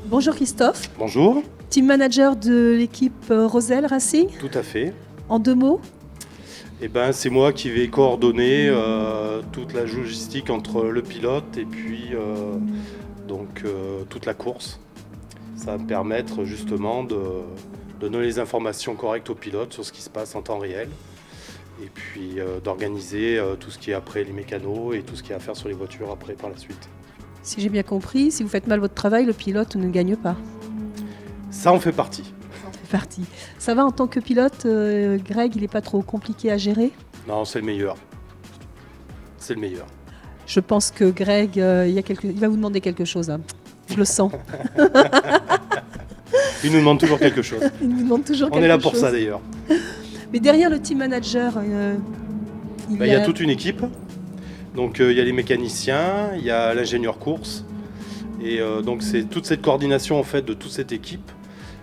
Bonjour Christophe, Bonjour, team manager de l'équipe Roselle Racing. tout à fait. En 2 mots, C'est moi qui vais coordonner toute la logistique entre le pilote et puis toute la course. Ça va me permettre justement de donner les informations correctes au pilote sur ce qui se passe en temps réel et puis d'organiser tout ce qui est après les mécanos et tout ce qu'il y a à faire sur les voitures après par la suite. si j'ai bien compris, si vous faites mal votre travail, le pilote ne gagne pas. Ça en fait partie. Ça en fait partie. Ça va en tant que pilote, Greg, il n'est pas trop compliqué à gérer? Non, c'est le meilleur. C'est le meilleur. Je pense que Greg, il va vous demander quelque chose. Hein. Je le sens. Il nous demande toujours quelque chose. Il nous demande toujours quelque On chose. est là pour ça d'ailleurs. Mais derrière le team manager, Il y a toute une équipe. Donc il y a les mécaniciens, il y a l'ingénieur course. Et donc c'est toute cette coordination en fait de toute cette équipe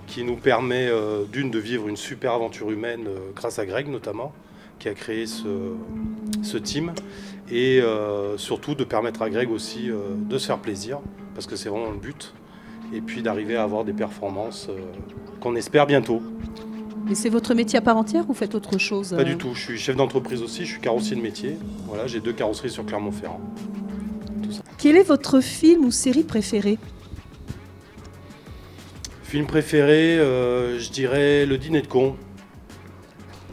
qui nous permet de vivre une super aventure humaine grâce à Greg notamment, qui a créé ce team. Et surtout de permettre à Greg aussi de se faire plaisir, parce que c'est vraiment le but. Et puis d'arriver à avoir des performances qu'on espère bientôt. Mais c'est votre métier à part entière ou vous faites autre chose? Pas du tout, je suis chef d'entreprise aussi, je suis carrossier de métier. Voilà, j'ai 2 carrosseries sur Clermont-Ferrand. Quel est votre film ou série préférée? Film préféré, je dirais Le Dîner de con.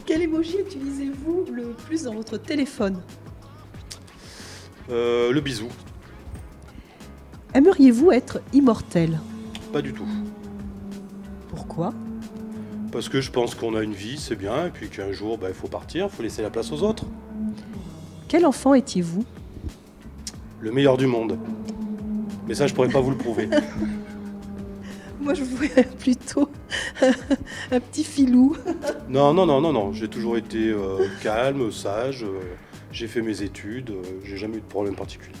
Quel emoji utilisez-vous le plus dans votre téléphone? Le bisou. Aimeriez-vous être immortel? Pas du tout. Pourquoi? Parce que je pense qu'on a une vie, c'est bien, et puis qu'un jour, il faut partir, il faut laisser la place aux autres. Quel enfant étiez-vous? Le meilleur du monde. Mais ça, je pourrais pas vous le prouver. Moi, je voulais plutôt un petit filou. Non, j'ai toujours été calme, sage, j'ai fait mes études, j'ai jamais eu de problème particulier.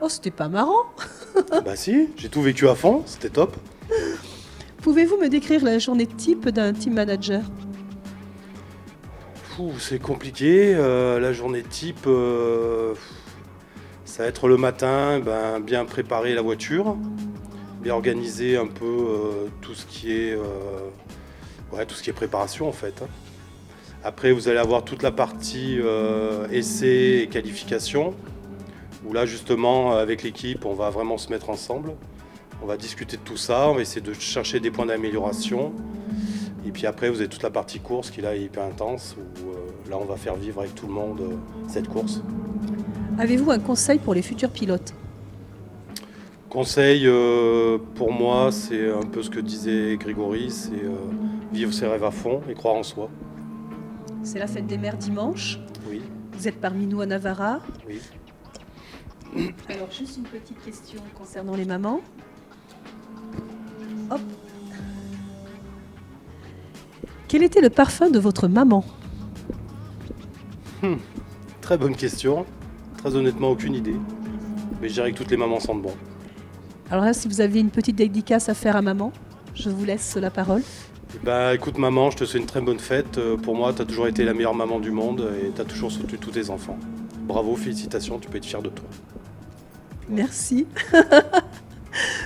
Oh, c'était pas marrant. Bah si, j'ai tout vécu à fond, c'était top. Pouvez-vous me décrire la journée type d'un team manager? C'est compliqué, la journée type, ça va être le matin, bien préparer la voiture, bien organiser un peu tout ce qui est préparation en fait. Après vous allez avoir toute la partie essai et qualification, où là justement avec l'équipe on va vraiment se mettre ensemble. On va discuter de tout ça, on va essayer de chercher des points d'amélioration. Et puis après, vous avez toute la partie course qui là est hyper intense, où là on va faire vivre avec tout le monde cette course. Avez-vous un conseil pour les futurs pilotes? Conseil pour moi, c'est un peu ce que disait Grégory, c'est vivre ses rêves à fond et croire en soi. C'est la fête des mères dimanche. Oui, Vous êtes parmi nous à Navarra. oui. Alors, juste une petite question concernant les mamans. Hop. Quel était le parfum de votre maman? Très bonne question. Très honnêtement, aucune idée. Mais je dirais que toutes les mamans sentent bon. Alors là, si vous aviez une petite dédicace à faire à maman, je vous laisse la parole. Écoute maman, je te souhaite une très bonne fête. Pour moi, tu as toujours été la meilleure maman du monde et tu as toujours soutenu tous tes enfants. Bravo, félicitations, tu peux être fier de toi. Merci.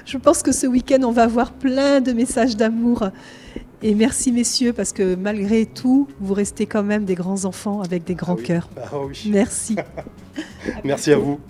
Je pense que ce week-end, on va avoir plein de messages d'amour. Et merci messieurs, parce que malgré tout, vous restez quand même des grands enfants avec des grands cœurs. Ah oui. Merci. Merci à vous.